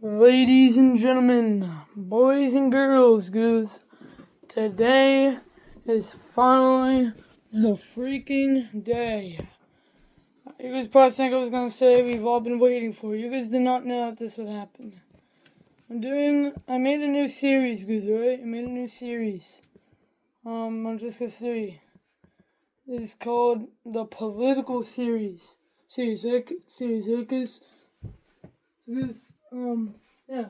Ladies and gentlemen, boys and girls, goose, today is finally the freaking day. You guys probably think I was gonna say we've all been waiting for. You guys did not know that this would happen. I made a new series, goose, right? I made a new series. I'm just gonna say, it's called the Political Series. Series, goose, yeah.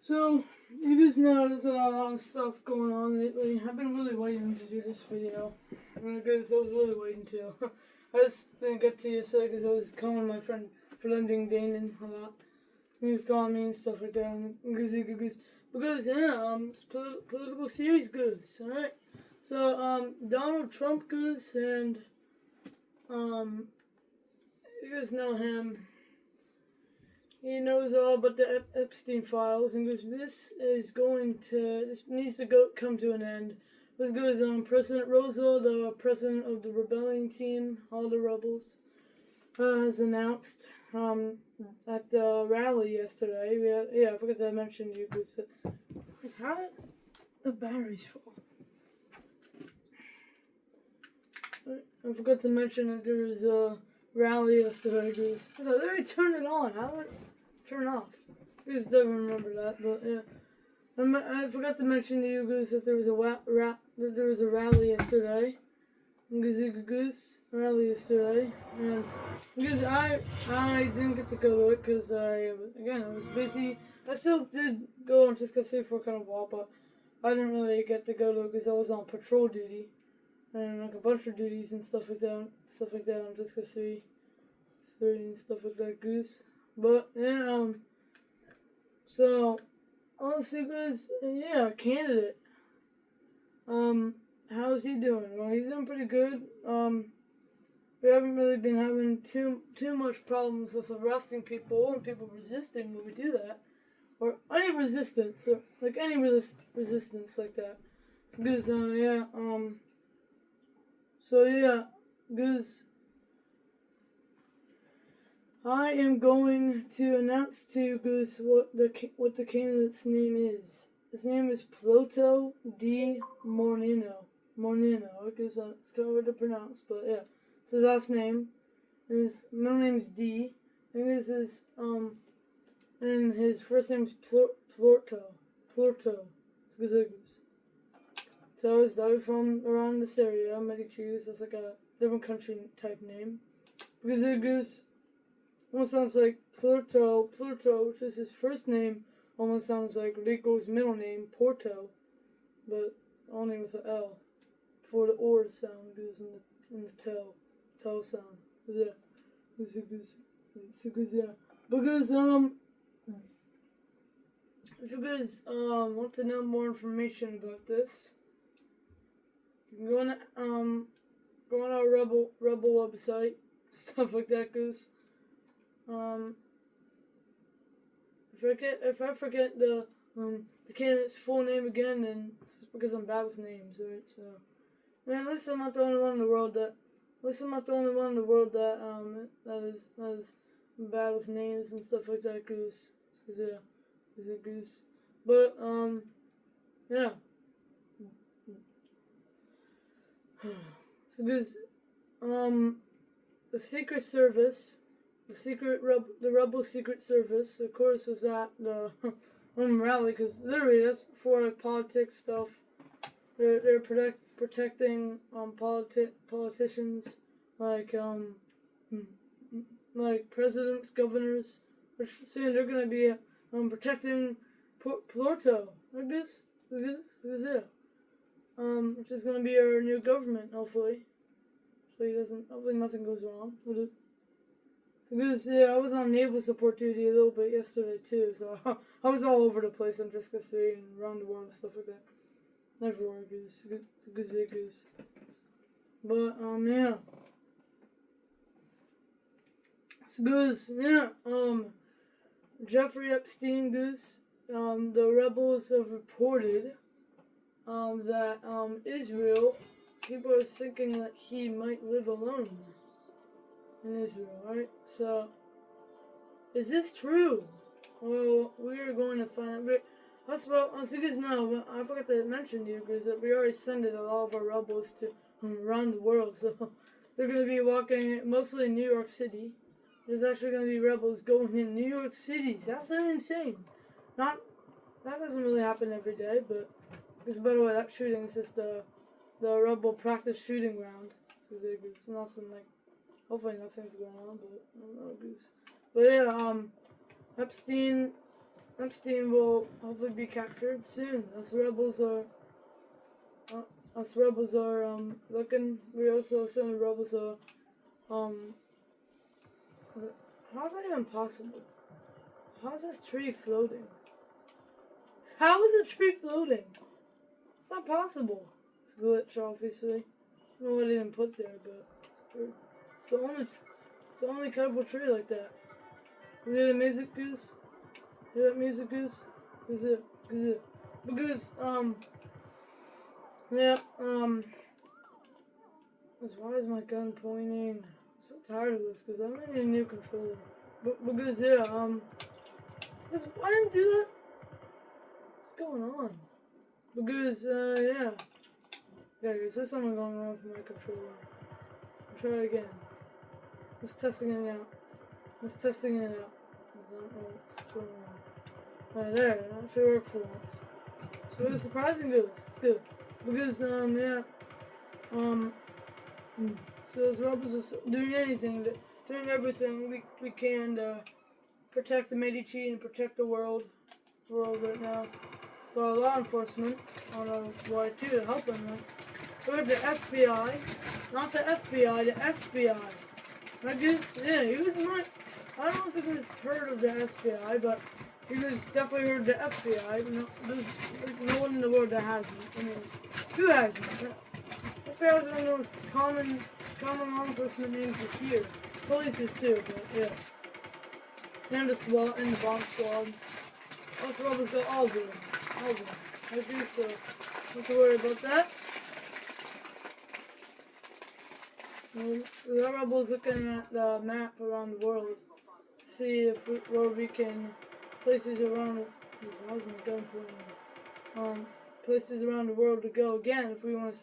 So, you guys know there's a lot of stuff going on lately. I've been really waiting to do this video. Because I was really waiting to. I just didn't get to yesterday because I was calling my friend Fleming Danon a lot. He was calling me and stuff like that. Because it's political series goes, alright? So, Donald Trump goes, and, you guys know him. He knows all about the Epstein files, and goes, this needs to come to an end. This goes on President Roosevelt, the president of the rebellion team, all the rebels, has announced at the rally yesterday. I forgot to mention to you because how did the batteries fall? I forgot to mention that there was a rally yesterday. Because I already turned it on. How did it turn off? I just don't remember that, but yeah. I forgot to mention to you guys that there was a rally yesterday. Rally yesterday, and because I didn't get to go to it because I was busy. I still did go on Tuscaloosa for kind of a while, but I didn't really get to go to it because I was on patrol duty and like a bunch of duties and stuff like that on Tuscaloosa 3 and stuff like that. Goose, but yeah, so honestly, guys, yeah, candidate. How's he doing? Well, he's doing pretty good. We haven't really been having too much problems with arresting people and people resisting when we do that, or any resistance, or like any resistance like that. So good. Good. I am going to announce to you guys what the candidate's name is. His name is Pluto D. Mornino. Because it's kind of hard to pronounce, but yeah. It's his last name. And his middle name's D. And and his first name's Plurto. So he's from around this area. Medici, that's like a different country type name. Because almost sounds like Plurto, which is his first name, almost sounds like Rico's middle name, Porto, but only with an L for the or sound goes in the tell sound. Yeah, because if you guys want to know more information about this, you can go on our Rebel website, stuff like that goes. If I forget the candidate's full name again, then it's because I'm bad with names, right? So, man, at least I'm not the only one in the world that that is bad with names and stuff like that. Goose, goose. But yeah. So goose, the Secret Service. The Rebel Secret Service, of course, was at the rally because literally that's for politics stuff. They're protecting politicians like presidents, governors. Which soon they're gonna be protecting Pluto. I guess yeah. Which is gonna be our new government, hopefully. Hopefully nothing goes wrong with it. Because, I was on naval support duty a little bit yesterday too, so I was all over the place on Frisco 3 and around the world and stuff like that. Everywhere, goose. Goose. But, yeah. So, goose, yeah, Jeffrey Epstein, goose, the rebels have reported, that, Israel, people are thinking that he might live alone in Israel, right? So, is this true? well, we are going to find out. So you guys know, but I forgot to mention to you guys that we already sent a lot of our rebels to around the world. So they're going to be walking mostly in New York City. There's actually going to be rebels going in New York City. That's insane. Not that doesn't really happen every day, but because by the way, that shooting is just the rebel practice shooting ground. So there's nothing like. Hopefully nothing's going on, but I don't know, goose. But yeah, Epstein will hopefully be captured soon. Us rebels are looking. We also send the rebels how's that even possible? How's this tree floating? How is the tree floating? It's not possible. It's a glitch, obviously. I don't know what I didn't put there, but it's the only colorful tree like that. Is it a music goose? Hear that music goose? Is it? Because, yeah, why is my gun pointing? I'm so tired of this, because I need a new controller. Because, yeah, because I didn't do that. What's going on? Because, yeah. Yeah, there's something going on with my controller. I'll try it again. Just testing it out. I don't know what's going on. Right there, that should work for once. So it was surprising good. It's good. Because, yeah. So as rebels are doing everything we can to protect the Medici and protect the world right now. So our law enforcement on our way too to help them. We have the FBI, not the FBI, the SBI. I guess, yeah, you guys might, I don't know if you guys heard of the SBI, but you guys definitely heard the FBI. No, there's no one in the world that hasn't. I mean, who hasn't? FBI is one of the most common law enforcement names here. Police is too, but yeah. And the SWAT and the bomb squad. Us rebels got all of them. I do, so don't to worry about that. The rebels looking at the map around the world to see where we can places around. How's my gun pointing? Places around the world to go again if we want to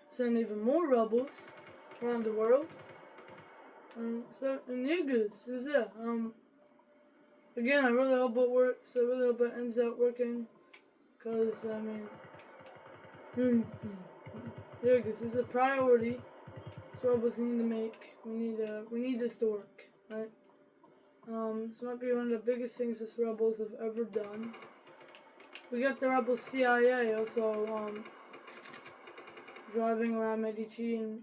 send even more rebels around the world. So and you guys, is it? Again, I really hope it works. I really hope it ends up working. Cause I mean, yeah, because it's a priority. It's rebels need to make. We need this to work, right? This might be one of the biggest things this rebels have ever done. We got the rebel CIA also driving around Medici and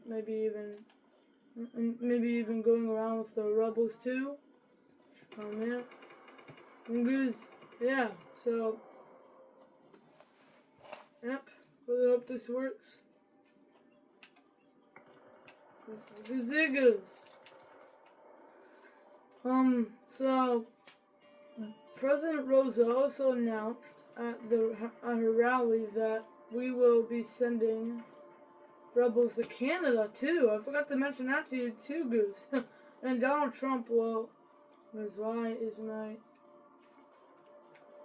maybe even going around with the rebels too. Yeah. Because, yeah. So. Yep, really hope this works. Ziggers. So President Rosa also announced at her rally that we will be sending rebels to Canada too. I forgot to mention that to you too, Goose. And Donald Trump will.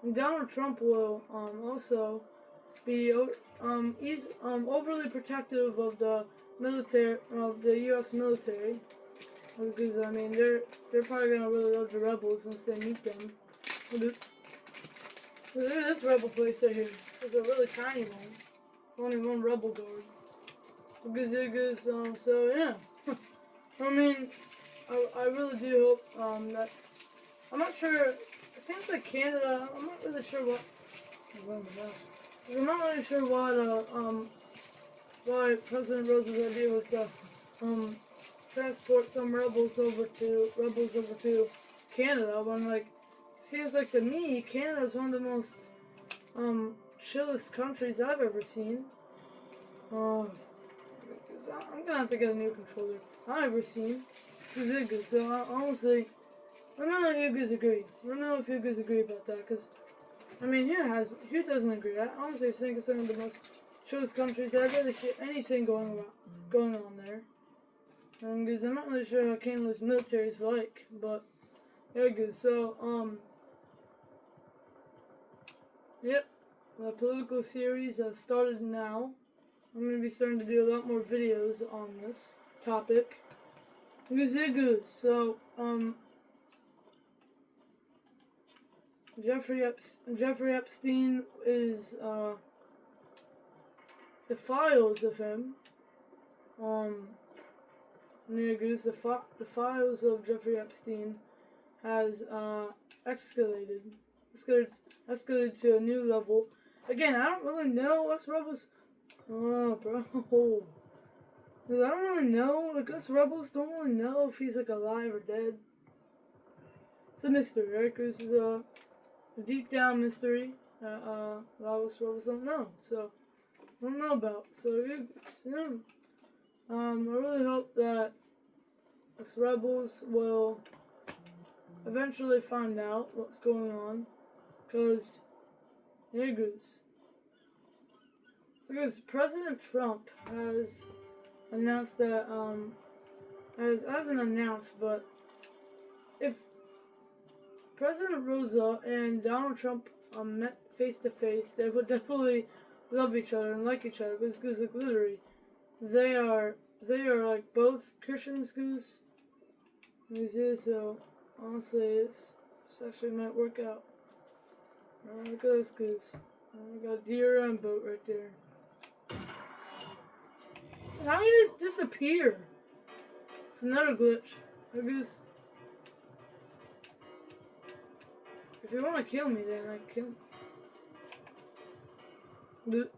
And Donald Trump will also be he's overly protective of the military, of the U.S. military, because I mean they're probably gonna really love the rebels once they meet them. Look at this rebel place right here. This is a really tiny one. Only one rebel guard. Because so yeah. I mean, I really do hope that I'm not sure. It seems like Canada. I'm not really sure what. I'm not really sure why President Roosevelt's idea was to transport some rebels over to Canada. When like seems like to me Canada is one of the most chillest countries I've ever seen. I'm gonna have to get a new controller I've ever seen. So honestly, I don't know if you guys agree. I don't know if you guys agree about that, because I mean, who doesn't agree? I honestly think it's one of the most chillest countries. I'd rather hear anything going on there. Because I'm not really sure how Canada's military is like, but yeah, good. So Yep, the political series has started now. I'm going to be starting to do a lot more videos on this topic. Good. So, Jeffrey Epstein is, the files of him, the files of Jeffrey Epstein has, escalated to a new level. Again, I don't really know. Us rebels, oh, bro. Dude, I don't really know. Like, us rebels don't really know if he's, like, alive or dead. It's a mystery, right? Because it's a deep down mystery that, a lot of us rebels don't know. So, I don't know about. So, I really hope that us rebels will eventually find out what's going on. Because, because President Trump has announced that, hasn't announced, but if President Rosa and Donald Trump met face to face, they would definitely love each other and like each other, because like literally, they are like both Christians, goose. So honestly, this actually might work out. Look at this goose. I got a deer and boat right there. How did this disappear? It's another glitch. I guess. If you want to kill me, then like kill me. Look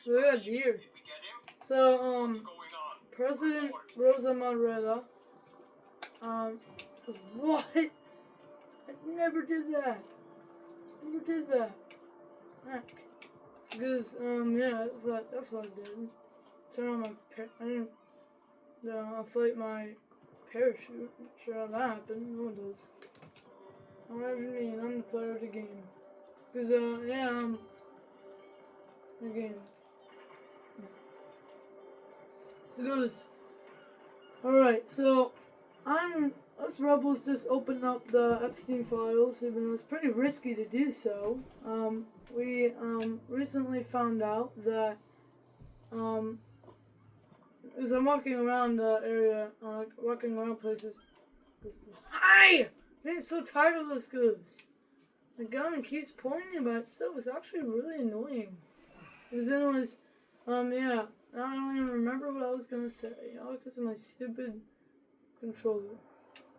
at that deer. So, President Rosa Montero. What? I never did that. Heck. Because, yeah, that's what I did. Turn on my I didn't inflate my parachute. Not sure how that happened. No one does. Whatever you mean, I'm the player of the game. Because, yeah, the game. So it goes. Alright, so us rebels just opened up the Epstein files, even though it's pretty risky to do so. We recently found out that as I'm walking around the area, walking around places. Hi! I'm getting so tired of this goose. The gun keeps pointing by itself. It's actually really annoying. Because then it was, yeah. I don't even remember what I was gonna say. All because of my stupid controller.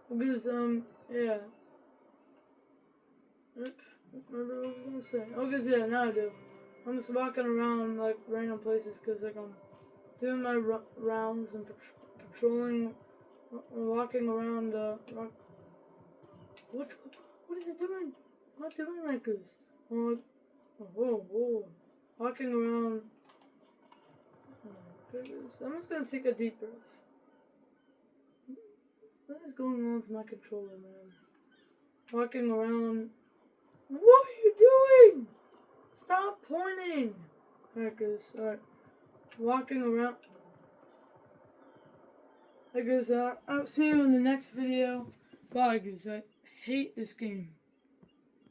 Because, yeah. Remember what I was gonna say. Oh, because, yeah, now I do. I'm just walking around, like, random places because, like, I'm doing my rounds and patrolling, walking around, what is it doing? I'm not doing like this. I'm like, whoa. Walking around. Oh my goodness. I'm just gonna take a deep breath. What is going on with my controller, man? Walking around. What are you doing? Stop pointing. Alright, guys. Alright. Walking around. Alright, guys. I'll see you in the next video. Bye, guys. I hate this game.